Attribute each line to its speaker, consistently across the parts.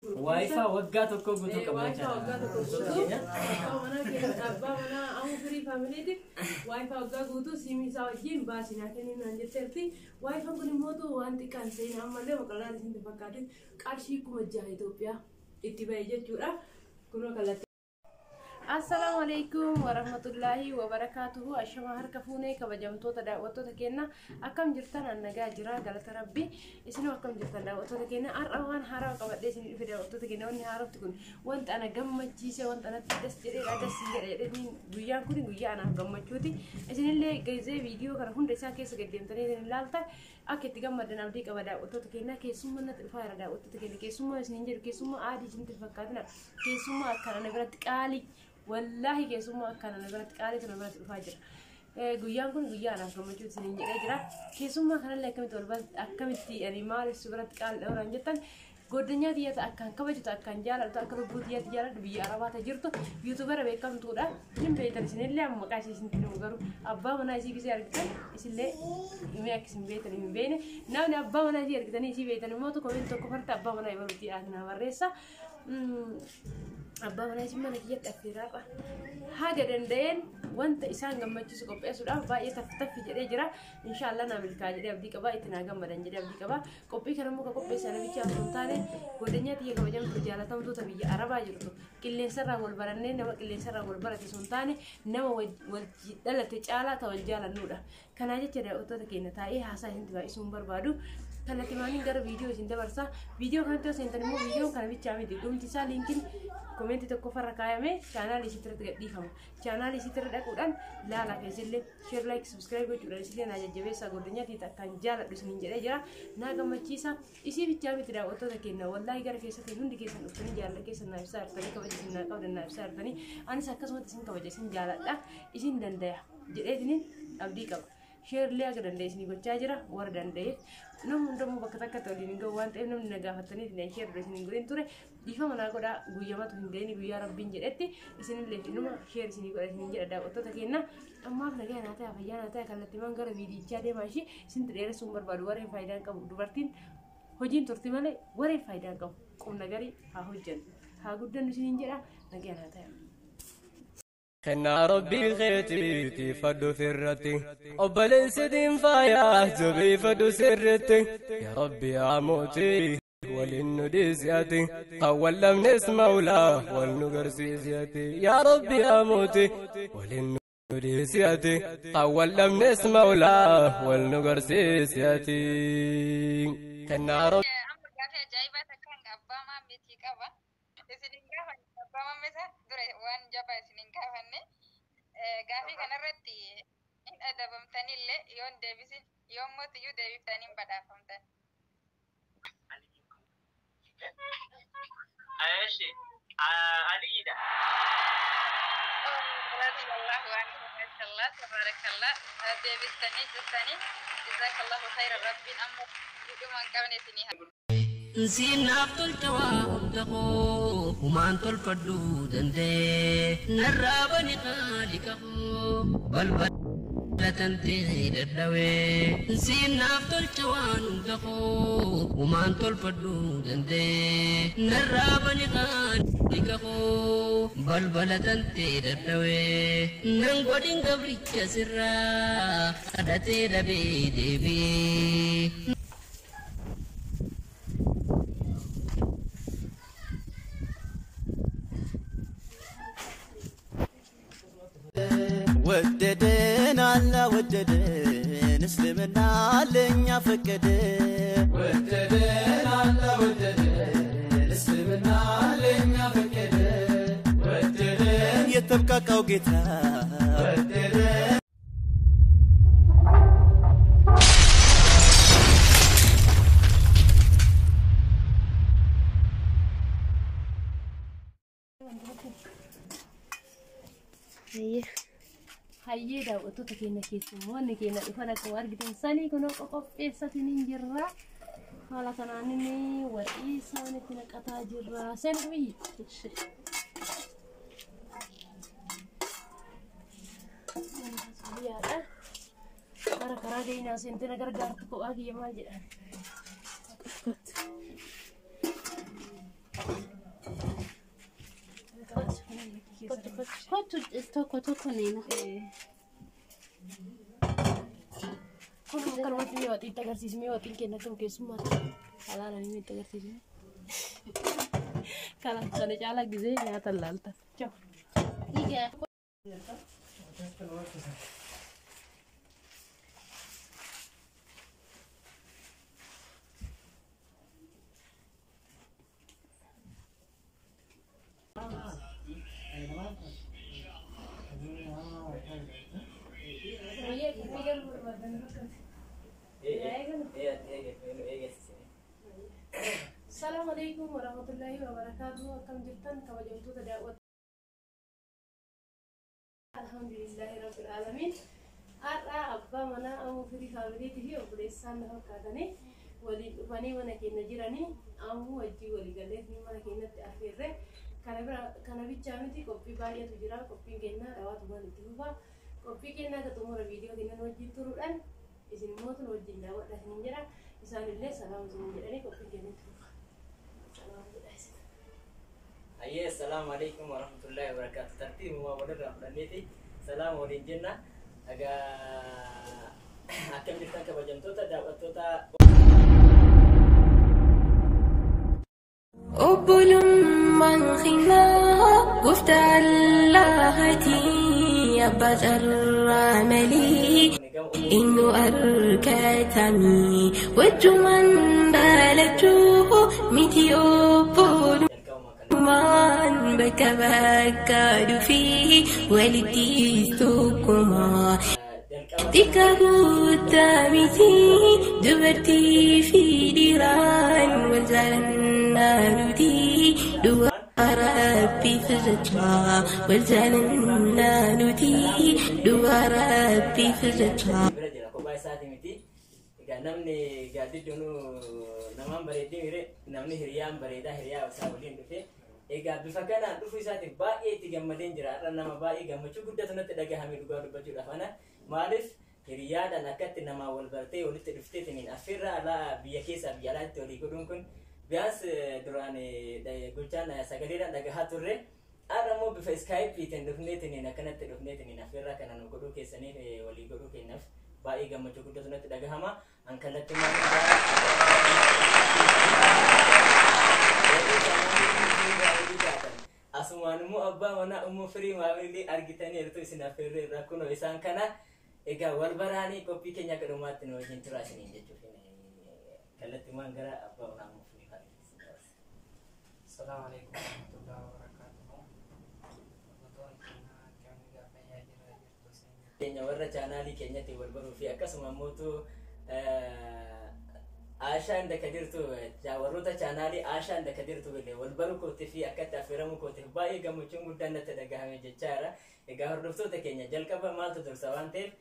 Speaker 1: واي فا وقعت وكوكو تو
Speaker 2: واي فا وقعت وكوكو أنا كده أبا أنا أمو فري فاميلي واي فا وقعت سيمي ساوجين باسي ناكني نانجترتي واي فا كل موتو وانتي كان سين عمله وكلا لسين تفكرت كارشي كم جاهي توبيا اتباعي جورا كنا كلا السلام عليكم ورحمة الله وبركاته. أشما هركفوني كبجمتو تدعوتو تكينا أكم جرتان أنا جاجرا قالت ربي إسنو أكم جرتان دعوتو تكينا أروان هارا قبل ديسين في دعوتو تكينا وني هارا تكون وانت أنا جمّت جيسة وانت أنا تدستري على سيجرة إني جويان كوني جويان أنا جمّت جوتي إسن اللي جايزة فيديو كان هون رسالة كيس قديم تاني لالتا أكيد تجمّت دنا بديك أبدا دعوتو تكينا كيسوم من الفاير دعوتو تكينا كيسوم سنينجر كيسوم عادي جنت فكرنا كيسوم كان أنا برات قالي والله كيسوما كان نبرت قالت نبرت الفجر غيان كون غيان كمجود سنين جرا كيسوما كان لك كم تولبس اكمتي يعني مال سبرت قال اورانجتن godanya dia tak akan kabaju tak akan jalan tak kalau buat dia jalan biar apa tak jirtu youtuber bekam tu dah jembe dari sini le am makasih sini dulu garu abba mana isi bisa argitan isi le ini aku sini betul ini bene nah ni abba mana isi argitan isi betul mau tu komen tu koperta abba mana ibu dia ana waresa abba mana isi mana dia takfirah haga dendeng وانت إنسان جمّع جزء كوبي أسود بقى يتفتح في جري جرا إن شاء الله نعمل كاجري أبدي كبا يتناقم بدن جري أبدي كبا كوبي كرمو كوبي سنة بيجي أسونتانه قدنيا تيجي كبا جم تجارة تام تو تبي عربا جرتو كلين سر رغول برنة نما كلين سر رغول برا تسونتانه نما ولا تجعله توجعله نورا كان أجي ترى أوتو تكينه تاي حاسة هندي بقى سومبر بادو كان تمانين غير فيديو سنتي برسا فيديو كان تو سنتي مو فيديو كان بيجامي دي دوم تسا لينكين كومنت تكو فرقايا مي channel isi terdekat kamu channel isi terdekat dan lala kesile share like subscribe juga disini aja jabe sagodnya tidak kanjal di sini jadi naga macisa isi bicami tidak auto takinna wallahi gara kesa tinun di kesa ukuni jala kesa naifsar tani kau jadi nak kau dan naifsar tani ani sakas mati sini kau jadi jala dah isi danda jadi ini abdi kau share lihat ke danda sini kau cajera war danda namun damu bakata toli ningo want enam naga hatani tidak share di sini gurin ture diha mana kau dah guya matu hingga ini guya rabbin jadi isini lagi numa share sini kau sini jadi ada auto takinna amma naga nata apa ya nata kalau timang gara video cade masih sini terlihat sumber baru yang faedah kau dubartin hojin turti male wari faedah kau kum nagari ha hojan ha guddan sini jadi naga nata
Speaker 3: خنا ربي غيتي فدو فرتي أبلن سدين فايا زبي فدو سرتي يا ربي عموتي وللنديسياتي أول لم نسمع ولا والنقر سيسياتي يا ربي عموتي وللنديسياتي أول لم نسمع ولا والنقر سيسياتي خنا ربي
Speaker 4: Gafi kanarratti hin adabamtanillee yoon deebisin yoon mootiyyuu deebiftaniin badhaafamtan.
Speaker 5: Ayeshi, Aliida.
Speaker 4: Radiyallahu anhu mashallah tabarakallah deebiftanii jirtanii jazakallahu khayra rabbiin ammoo hidhumaan qabne isinii haa.
Speaker 6: Sinaaf tolchawaa hundaqoo humaan tolfadhuu dandee narraa bani qaaliqahoo balbala tantee dadhabee sinaaf tolchawaa hundaqoo humaan tolfadhuu dandee narraa bani qaaliqahoo balbala tantee dadhabee nan godhin gabricha sirraa kadhatee dhabee deebii.
Speaker 7: وددن الله وددن اسلمنا لنيا فقد وددن الله وددن اسلمنا لنيا فقد وددن يتبقى قوقتها وددن
Speaker 2: hayyee daawwattoota keenya keessummoonni keenya dhufan akkuma argitan sanii kun qopheessati ni jirra haala kanaan inni wadhii isaanitti naqataa jirra seen biyyi bara karaa deeynaa seentee na gargaartu kophaa kiyya maal jedhan
Speaker 8: Kottu tokko tokko neena.
Speaker 2: Kun kan wanti mi wati agarsiisme wati kenna kan keessummaatti halaala mi agarsiisme. Kana sana caala gisee nyaata laalta. Ciao.
Speaker 8: Iga.
Speaker 2: Assalamualaikum warahmatullahi wabarakatuh. Akkam jirtan kabajamtoota daawwattoota. Alhamdulillahirabbil alamin. Har'a abbaa manaa ammoo firii faamiliitii fi obboleessaan na fakkaatanii waliin dhufanii mana keenya jiranii ammoo wajjii walii galee mana keenyatti affeerre kana bichaa miti qophii baay'eetu jira. Qophiin keenya dhawaatu waan itti fufaa. Qophii keenya akka xumura viidiyoo keenya wajjin turuudhaan isin immoo tun wajjin daawwadhaa isiniin jedha. Isaanillee salaam isiniin jedhanii qophiin keenya itti fufaa.
Speaker 1: Ayyee assalamu alaikum warahmatullahi wabarakatuh. Tartiibu waa walirraa fudhanneeti salaam waliin jenna. Akkam jirtan kabajamtoota daawwattoota.
Speaker 9: Obbolummaan xinnaa gooftaa Allahaatii abbaa carraa malee inni argatamee wajjumaan dhalachuu miti obbolummaa. Man bakka bakka dhufee walitti tokkummaa xiqqaa guddaa miti dubartii fi dhiiraan wal jaalannaa nuti du'a rabbii firrachaa wal jaalannaa nuti du'a rabbii firrachaa.
Speaker 1: Namni gaaddidduu namaan bareedee mire namni hiriyaan bareedaa hiriyaa isaa waliin dhufe egaa bifa kanaan dhufuu isaatiif baay'ee itti gammadeen jira. Har'a nama baay'ee gammachuu guddatu natti dhagahamee dhugaa dubbachuudhaaf ana maaliif hiriyaadhaan akkatti namaa wal bartee walitti dhufteetiniin affeerraa alaa biyya keessaa biyya alaatti walii godhuun kun biyaas duraan gochaan sagaleedhaan dhagahaa turre. Har'a immoo bifa iskaayipiitiin dhufneetiniin akkanatti dhufneetiniin affeerraa kana nu godhuu keessaniif walii godhuu kennaaf baay'ee gammachuu guddatu natti dhagahama. Ankalatti asumaan immoo abbaa manaa immoo firii maamillee argitanii ertuu isin affeerree irraa kunoo isaan kana egaa wal baraanii qophii keenya akka dhumaatti nu wajjin turaa isiniin jechuuf kallattii maan gara abbaa manaa immoo firii fayyadamu.
Speaker 10: Assalamu alaikum warahmatullahi wabarakatuh.
Speaker 1: Keenya warra chaanaalii keenyatti wal baruu fi akkasuma mootu Aashaan dakka jirtu warroota chaanaalii Aashaan dakka jirtu wal baruu kootii fi akkatti affeeramuu kootiif baay'ee gammachuun guddaan natti dhagahame jechaadha. Egaa hordoftoota keenya jalqaba maaltu dursa waan ta'eef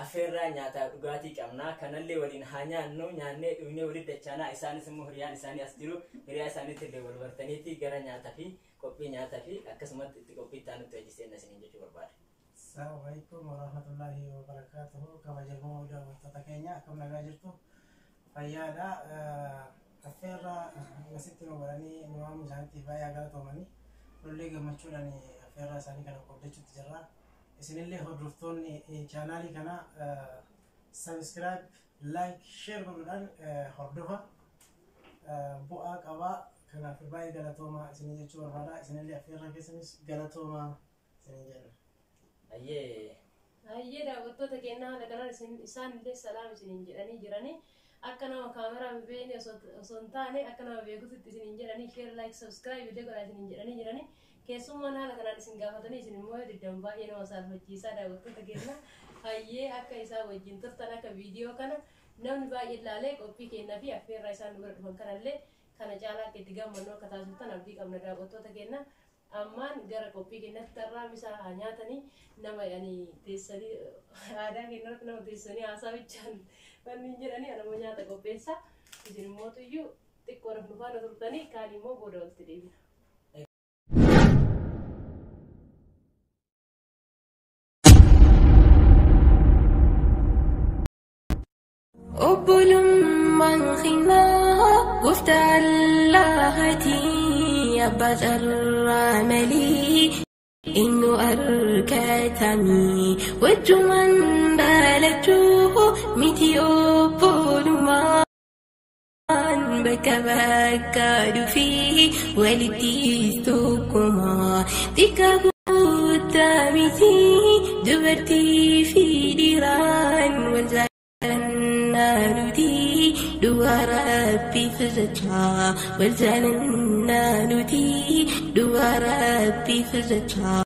Speaker 1: affeerraa nyaataa dhugaatii qabnaa kanallee waliin haa nyaannu nyaannee dhugnee walitti dachaanaa isaanis immoo hiriyaan isaanii as jiru hiriyaa isaaniitti illee wal bartaniitti gara nyaataa fi qophii nyaataa fi akkasumatti itti qophii taanutti hojjiseen isiniin jechuu barbaade.
Speaker 10: Assalamu alaikum warahmatullahi wabarakatuh. Kabajamoo daawwattoota keenya akkam nagaa jirtu fayyaadha. Affeerraa asitti nu baranii nu waamu isaaniitiif baay'ee galatoomanii lollee gammachuudhaan affeerraa isaanii kana qoodachuutti jirra. Isinillee hordoftoonni chaanaalii kana subscribe, like, share godhuudhaan hordofa bu'aa qabaa. Kanaaf baay'ee galatoomaa isinii jechuu barbaada. Isinillee affeerraa keessanis galatoomaa isinii jenna.
Speaker 2: Ayyee daawwattoota keenya haala kanaan isaanillee salaam isiniin jedhanii jiranii akka nama kaameraa beekne osoo hin taane akka nama beekutti isiniin jedhanii share, like, subscribe illee godhaa isiniin jedhanii jiranii keessummaan haala kanaan isin gaafatanii isin immoo diddan baay'ee nama saalfachiisaa daawwattoota keenya. Ayyee akka isaa wajjin turtan akka viidiyoo kana namni baay'ee ilaalee qophii keenyaa fi affeerraa isaan nu bira dhufan kanallee kana caalaa akka itti gammannu akka taasiftan abdii qabna daawwattoota keenya. Ammaan gara qophii keenyatti tarraa misaa haa nyaatanii nama teessanii aadaa keenyatti nama teessanii haasaa bichaan wanni jedhanii anama nyaata qopheessa isin immoo iyyuu xiqqoo rafnu faana turtanii kaan immoo booda walitti deebina.
Speaker 9: Obbolummaan xinnaa gooftaa Allahaatii abbaa carraa malee. إنه أركاتمي وجمن بالجوه متي أبولما بكى بكى فيه ولديستكما تكابو تامتي دبرتي في ديران والزلنا ندي دوا ربي فزتها والزلنا ندي دوا ربي فزتها